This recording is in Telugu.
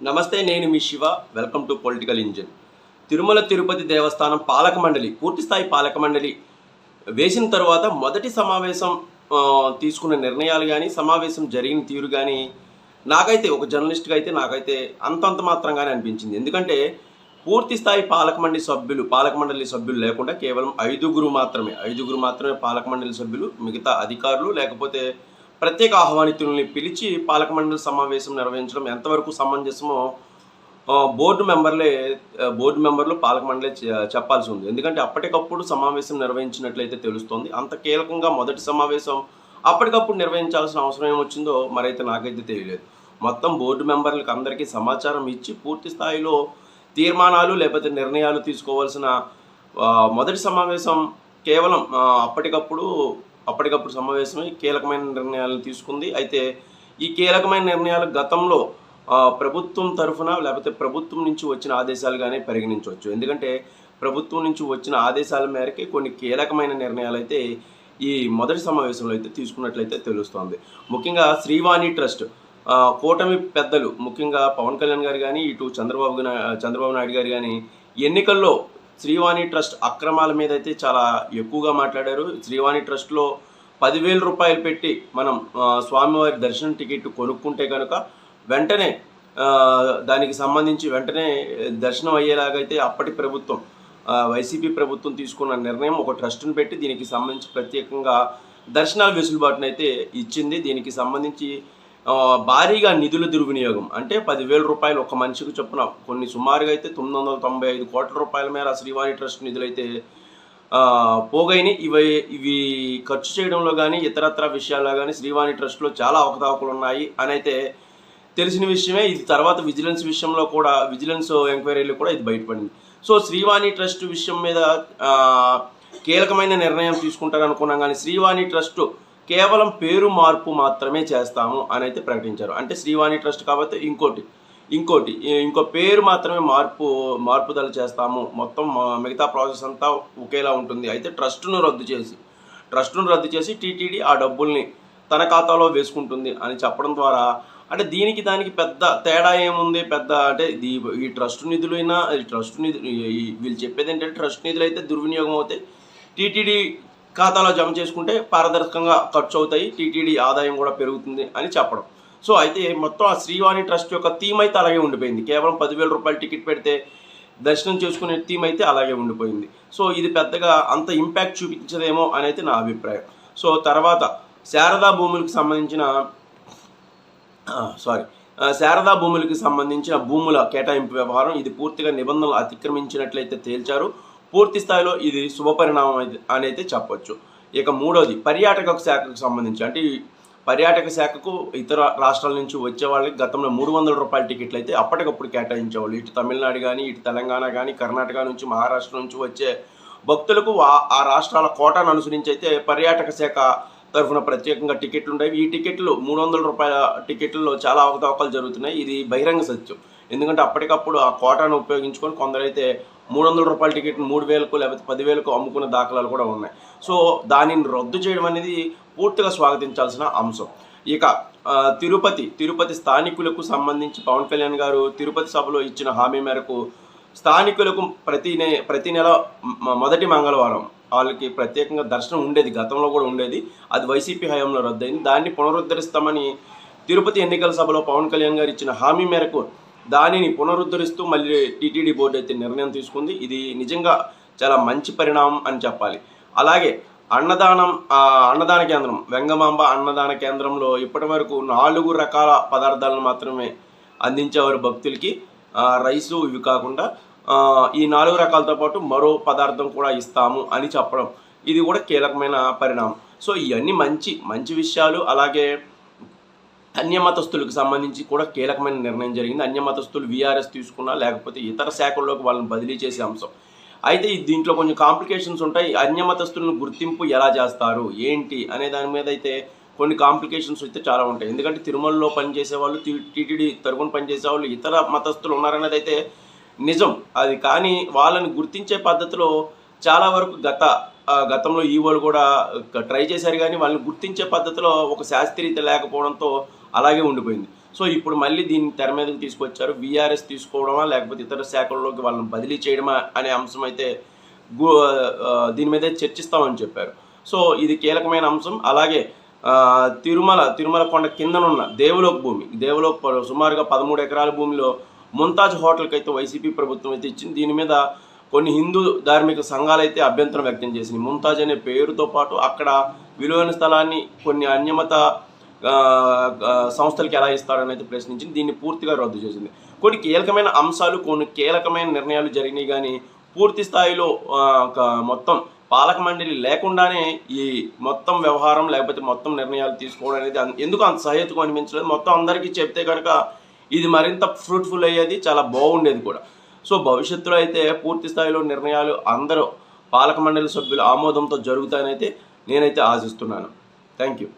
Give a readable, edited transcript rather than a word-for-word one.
నమస్తే, నేను మీ Shiva. Welcome to political engine. Tirumala Tirupati Devasthanam పాలక మండలి, పూర్తిస్థాయి పాలక మండలి వేసిన తర్వాత మొదటి సమావేశం తీసుకున్న నిర్ణయాలు కానీ, సమావేశం జరిగిన తీరు కానీ నాకైతే, ఒక జర్నలిస్ట్గా అయితే నాకైతే అంతంత మాత్రంగానే అనిపించింది. ఎందుకంటే పూర్తిస్థాయి పాలక మండలి సభ్యులు లేకుండా కేవలం ఐదుగురు మాత్రమే పాలక మండలి సభ్యులు, మిగతా అధికారులు లేకపోతే ప్రత్యేక ఆహ్వానితుల్ని పిలిచి పాలక మండలి సమావేశం నిర్వహించడం ఎంతవరకు సమంజసమో బోర్డు మెంబర్లు పాలక మండలి చెప్పాల్సి ఉంది. ఎందుకంటే అప్పటికప్పుడు సమావేశం నిర్వహించినట్లయితే తెలుస్తోంది. అంత కీలకంగా మొదటి సమావేశం అప్పటికప్పుడు నిర్వహించాల్సిన అవసరం ఏమొచ్చిందో మరైతే నాకైతే తెలియలేదు. మొత్తం బోర్డు మెంబర్లకు అందరికీ సమాచారం ఇచ్చి పూర్తి స్థాయిలో తీర్మానాలు లేకపోతే నిర్ణయాలు తీసుకోవాల్సిన మొదటి సమావేశం కేవలం అప్పటికప్పుడు సమావేశమై కీలకమైన నిర్ణయాలను తీసుకుంది. అయితే ఈ కీలకమైన నిర్ణయాలు గతంలో ప్రభుత్వం తరఫున లేకపోతే ప్రభుత్వం నుంచి వచ్చిన ఆదేశాలుగానే పరిగణించవచ్చు. ఎందుకంటే ప్రభుత్వం నుంచి వచ్చిన ఆదేశాల మేరకే కొన్ని కీలకమైన నిర్ణయాలు అయితే ఈ మొదటి సమావేశంలో అయితే తీసుకున్నట్లయితే తెలుస్తోంది. ముఖ్యంగా శ్రీవాణి ట్రస్ట్ కూటమి పెద్దలు, ముఖ్యంగా పవన్ కళ్యాణ్ గారు కానీ, ఇటు చంద్రబాబు నాయుడు గారు కానీ ఎన్నికల్లో శ్రీవాణి ట్రస్ట్ అక్రమాల మీద అయితే చాలా ఎక్కువగా మాట్లాడారు. శ్రీవాణి ట్రస్ట్లో 10,000 రూపాయలు పెట్టి మనం స్వామివారి దర్శనం టికెట్ కొనుక్కుంటే కనుక వెంటనే దానికి సంబంధించి వెంటనే దర్శనం అయ్యేలాగైతే అప్పటి ప్రభుత్వం, వైసీపీ ప్రభుత్వం తీసుకున్న నిర్ణయం, ఒక ట్రస్ట్ను పెట్టి దీనికి సంబంధించి ప్రత్యేకంగా దర్శనాల వెసులుబాటునైతే ఇచ్చింది. దీనికి సంబంధించి భారీగా నిధుల దుర్వినియోగం, అంటే 10,000 రూపాయలు ఒక మనిషికి చొప్పున, కొన్ని సుమారుగా అయితే 995 కోట్ల రూపాయల మేర శ్రీవాణి ట్రస్ట్ నిధులైతే పోగైని ఇవి ఖర్చు చేయడంలో కానీ ఇతరత్ర విషయాల్లో కానీ శ్రీవాణి ట్రస్ట్లో చాలా అవకతవకలు ఉన్నాయి అని అయితే తెలిసిన విషయమే. ఇది తర్వాత విజిలెన్స్ ఎంక్వైరీలు కూడా ఇది బయటపడింది. సో శ్రీవాణి ట్రస్ట్ విషయం మీద కీలకమైన నిర్ణయం తీసుకుంటారనుకున్నాం, కానీ శ్రీవాణి ట్రస్ట్ కేవలం పేరు మార్పు మాత్రమే చేస్తాము అని అయితే ప్రకటించారు. అంటే శ్రీవాణి ట్రస్ట్ కాబట్టి ఇంకో పేరు మాత్రమే మార్పుదల చేస్తాము, మొత్తం మిగతా ప్రాసెస్ అంతా ఒకేలా ఉంటుంది. అయితే ట్రస్టును రద్దు చేసి టీటీడీ ఆ డబ్బుల్ని తన ఖాతాలో వేసుకుంటుంది అని చెప్పడం ద్వారా, అంటే దానికి పెద్ద తేడా ఏముంది? అంటే ఈ ట్రస్ట్ నిధులైనా వీళ్ళు చెప్పేది ఏంటంటే ట్రస్ట్ నిధులు అయితే దుర్వినియోగం అవుతాయి, టీటీడీ ఖాతాలో జమ చేసుకుంటే పారదర్శకంగా ఖర్చు అవుతాయి, టీటీడీ ఆదాయం కూడా పెరుగుతుంది అని చెప్పడం. సో అయితే మొత్తం ఆ శ్రీవాణి ట్రస్ట్ యొక్క థీమ్ అయితే అలాగే ఉండిపోయింది. కేవలం 10,000 రూపాయలు టికెట్ పెడితే దర్శనం చేసుకునే థీమ్ అయితే అలాగే ఉండిపోయింది. సో ఇది పెద్దగా అంత ఇంపాక్ట్ చూపించదేమో అని అయితే నా అభిప్రాయం. సో తర్వాత శారదా భూములకు సంబంధించిన భూముల కేటాయింపు వ్యవహారం, ఇది పూర్తిగా నిబంధనలు అతిక్రమించినట్లయితే తేల్చారు. పూర్తి స్థాయిలో ఇది శుభపరిణామం అని అయితే చెప్పొచ్చు. ఇక మూడోది పర్యాటక శాఖకు సంబంధించి, అంటే పర్యాటక శాఖకు ఇతర రాష్ట్రాల నుంచి వచ్చే వాళ్ళకి గతంలో 300 రూపాయల టికెట్లు అయితే అప్పటికప్పుడు కేటాయించేవాళ్ళు. ఇటు తమిళనాడు కానీ, ఇటు తెలంగాణ కానీ, కర్ణాటక నుంచి, మహారాష్ట్ర నుంచి వచ్చే భక్తులకు ఆ రాష్ట్రాల కోటాను అనుసరించి అయితే పర్యాటక శాఖ తరఫున ప్రత్యేకంగా టికెట్లు ఉండేవి. ఈ టికెట్లు 300 రూపాయల టికెట్లలో చాలా అవకతవకలు జరుగుతున్నాయి. ఇది బహిరంగ సత్యం. ఎందుకంటే అప్పటికప్పుడు ఆ కోటాను ఉపయోగించుకొని కొందరైతే 300 రూపాయల టికెట్ను 3,000కు లేకపోతే 10,000కు అమ్ముకున్న దాఖలాలు కూడా ఉన్నాయి. సో దానిని రద్దు చేయడం అనేది పూర్తిగా స్వాగతించాల్సిన అంశం. ఇక తిరుపతి స్థానికులకు సంబంధించి పవన్ కళ్యాణ్ గారు తిరుపతి సభలో ఇచ్చిన హామీ మేరకు స్థానికులకు ప్రతి నెల మొదటి మంగళవారం వాళ్ళకి ప్రత్యేకంగా దర్శనం ఉండేది, గతంలో కూడా ఉండేది. అది వైసీపీ హయాంలో రద్దయింది. దాన్ని పునరుద్ధరిస్తామని తిరుపతి ఎన్నికల సభలో పవన్ కళ్యాణ్ గారు ఇచ్చిన హామీ మేరకు దానిని పునరుద్ధరిస్తూ మళ్ళీ టీటీడీ బోర్డు అయితే నిర్ణయం తీసుకుంది. ఇది నిజంగా చాలా మంచి పరిణామం అని చెప్పాలి. అలాగే అన్నదాన కేంద్రం, వెంగమాంబ అన్నదాన కేంద్రంలో ఇప్పటి వరకు 4 రకాల పదార్థాలను మాత్రమే అందించేవారు భక్తులకి. రైసు ఇవి కాకుండా ఈ 4 రకాలతో పాటు మరో పదార్థం కూడా ఇస్తాము అని చెప్పడం, ఇది కూడా కీలకమైన పరిణామం. సో ఇవన్నీ మంచి విషయాలు. అలాగే అన్యమతస్థులకు సంబంధించి కూడా కీలకమైన నిర్ణయం జరిగింది. అన్యమతస్థులు వీఆర్ఎస్ తీసుకున్నా లేకపోతే ఇతర శాఖల్లోకి వాళ్ళని బదిలీ చేసే అంశం. అయితే దీంట్లో కొంచెం కాంప్లికేషన్స్ ఉంటాయి. అన్యమతస్థులను గుర్తింపు ఎలా చేస్తారు ఏంటి అనే దాని మీద అయితే కొన్ని కాంప్లికేషన్స్ అయితే చాలా ఉంటాయి. ఎందుకంటే తిరుమలలో పనిచేసే వాళ్ళు, టీటీడీ తరఫున పనిచేసే వాళ్ళు ఇతర మతస్థులు ఉన్నారనేది అయితే నిజం. అది కానీ వాళ్ళని గుర్తించే పద్ధతిలో చాలా వరకు గతంలో ఈవోలు కూడా ట్రై చేశారు, కానీ వాళ్ళని గుర్తించే పద్ధతిలో ఒక శాస్త్రీయత లేకపోవడంతో అలాగే ఉండిపోయింది. సో ఇప్పుడు మళ్ళీ దీన్ని తెర మీదకి తీసుకొచ్చారు. వీఆర్ఎస్ తీసుకోవడమా లేకపోతే ఇతర శాఖల్లోకి వాళ్ళని బదిలీ చేయడమా అనే అంశం అయితే దీని మీదే చర్చిస్తామని చెప్పారు. సో ఇది కీలకమైన అంశం. అలాగే తిరుమల కొండ కిందనున్న దేవలోక్ భూమి, దేవలోక్ సుమారుగా 13 ఎకరాల భూమిలో ముంతాజ్ హోటల్కి అయితే వైసీపీ ప్రభుత్వం అయితే ఇచ్చింది. దీని మీద కొన్ని హిందూ ధార్మిక సంఘాలు అయితే అభ్యంతరం వ్యక్తం చేసింది. ముంతాజ్ అనే పేరుతో పాటు అక్కడ విలువైన స్థలాన్ని కొన్ని అన్యమత సంస్థలకి ఎలా ఇస్తారని అయితే ప్రశ్నించింది. దీన్ని పూర్తిగా రద్దు చేసింది. కొన్ని కీలకమైన అంశాలు, కొన్ని కీలకమైన నిర్ణయాలు జరిగినాయి, కానీ పూర్తి స్థాయిలో మొత్తం పాలక మండలి లేకుండానే ఈ మొత్తం వ్యవహారం లేకపోతే మొత్తం నిర్ణయాలు తీసుకోవడం అనేది ఎందుకు అంత సహేతుకం అనిపించలేదు. మొత్తం అందరికీ చెప్తే కనుక ఇది మరింత ఫ్రూట్ఫుల్ అయ్యేది, చాలా బాగుండేది కూడా. సో భవిష్యత్తులో అయితే పూర్తి స్థాయిలో నిర్ణయాలు అందరూ పాలక మండలి సభ్యుల ఆమోదంతో జరుగుతాయని అయితే నేనైతే ఆశిస్తున్నాను. Thank you.